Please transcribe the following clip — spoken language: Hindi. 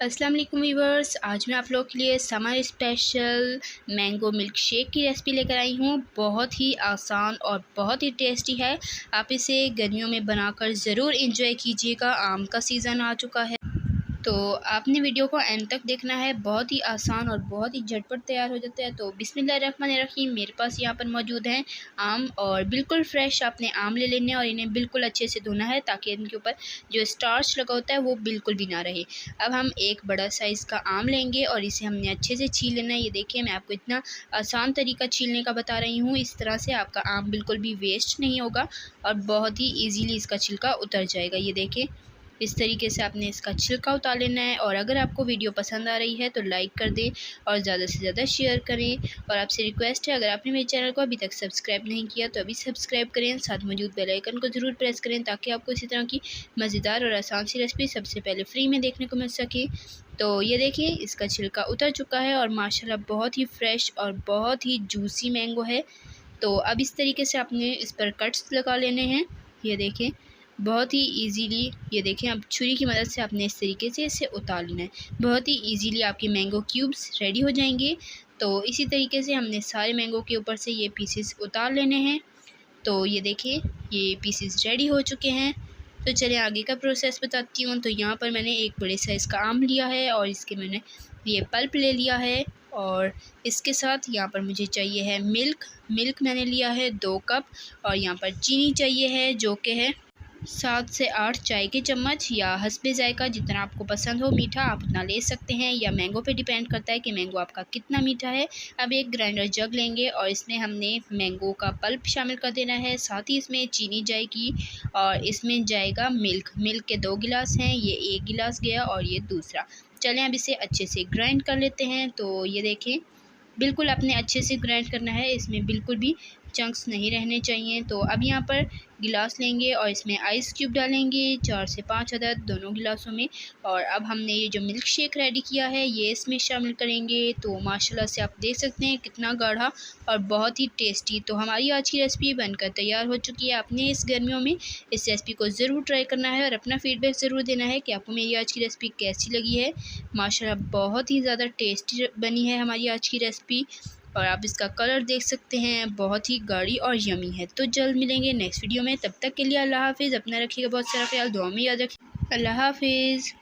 अस्सलाम वालेकुम व्यूअर्स, आज मैं आप लोगों के लिए summer special mango milk shake की रेसिपी लेकर आई हूँ। बहुत ही आसान और बहुत ही टेस्टी है। आप इसे गर्मियों में बनाकर ज़रूर इंजॉय कीजिएगा। आम का सीज़न आ चुका है, तो आपने वीडियो को एंड तक देखना है। बहुत ही आसान और बहुत ही झटपट तैयार हो जाता है। तो बिस्मिल्लाहिर्रहमानिर्रहीम, मेरे पास यहाँ पर मौजूद हैं आम, और बिल्कुल फ्रेश आपने आम ले लेने और इन्हें बिल्कुल अच्छे से धोना है ताकि इनके ऊपर जो स्टार्च लगा होता है वो बिल्कुल भी ना रहे। अब हम एक बड़ा साइज़ का आम लेंगे और इसे हमने अच्छे से छील लेना है। ये देखिए, मैं आपको इतना आसान तरीका छीलने का बता रही हूँ। इस तरह से आपका आम बिल्कुल भी वेस्ट नहीं होगा और बहुत ही ईजीली इसका छिलका उतर जाएगा। ये देखिए, इस तरीके से आपने इसका छिलका उतार लेना है। और अगर आपको वीडियो पसंद आ रही है तो लाइक कर दें और ज़्यादा से ज़्यादा शेयर करें। और आपसे रिक्वेस्ट है, अगर आपने मेरे चैनल को अभी तक सब्सक्राइब नहीं किया तो अभी सब्सक्राइब करें, साथ मौजूद बेल आइकन को ज़रूर प्रेस करें ताकि आपको इसी तरह की मज़ेदार और आसान सी रेसिपी सबसे पहले फ्री में देखने को मिल सके। तो ये देखिए, इसका छिलका उतर चुका है और माशाल्लाह बहुत ही फ्रेश और बहुत ही जूसी मैंगो है। तो अब इस तरीके से आपने इस पर कट्स लगा लेने हैं। ये देखें, बहुत ही इजीली, ये देखें, अब छुरी की मदद से आपने इस तरीके से इसे उतार लेना है। बहुत ही इजीली आपके मैंगो क्यूब्स रेडी हो जाएंगे। तो इसी तरीके से हमने सारे मैंगो के ऊपर से ये पीसेस उतार लेने हैं। तो ये देखिए, ये पीसेस रेडी हो चुके हैं। तो चलिए आगे का प्रोसेस बताती हूँ। तो यहाँ पर मैंने एक बड़े साइज़ का आम लिया है और इसके मैंने ये पल्प ले लिया है। और इसके साथ यहाँ पर मुझे चाहिए है मिल्क मैंने लिया है 2 कप। और यहाँ पर चीनी चाहिए है जो कि है 7 से 8 चाय के चम्मच, या हस्बे ज़ायक़ा जितना आपको पसंद हो मीठा आप उतना ले सकते हैं, या मैंगो पे डिपेंड करता है कि मैंगो आपका कितना मीठा है। अब एक ग्राइंडर जग लेंगे और इसमें हमने मैंगो का पल्प शामिल कर देना है, साथ ही इसमें चीनी जाएगी और इसमें जाएगा मिल्क के 2 गिलास हैं, ये 1 गिलास गया और ये दूसरा। चलें अब इसे अच्छे से ग्राइंड कर लेते हैं। तो ये देखें, बिल्कुल आपने अच्छे से ग्राइंड करना है, इसमें बिल्कुल भी चंक्स नहीं रहने चाहिए। तो अब यहाँ पर गिलास लेंगे और इसमें आइस क्यूब डालेंगे 4 से 5 अदद दोनों गिलासों में। और अब हमने ये जो मिल्क शेक रेडी किया है ये इसमें शामिल करेंगे। तो माशाल्लाह से आप देख सकते हैं कितना गाढ़ा और बहुत ही टेस्टी। तो हमारी आज की रेसिपी बनकर तैयार हो चुकी है। आपने इस गर्मियों में इस रेसिपी को ज़रूर ट्राई करना है और अपना फ़ीडबैक ज़रूर देना है कि आपको मेरी आज की रेसिपी कैसी लगी है। माशाल्लाह बहुत ही ज़्यादा टेस्टी बनी है हमारी आज की रेसिपी, और आप इसका कलर देख सकते हैं, बहुत ही गाढ़ी और यमी है। तो जल्द मिलेंगे नेक्स्ट वीडियो में, तब तक के लिए अल्लाह हाफ़िज़। अपना रखिएगा बहुत सारा ख्याल, दुआ में याद रखिए। अल्लाह हाफ़िज़।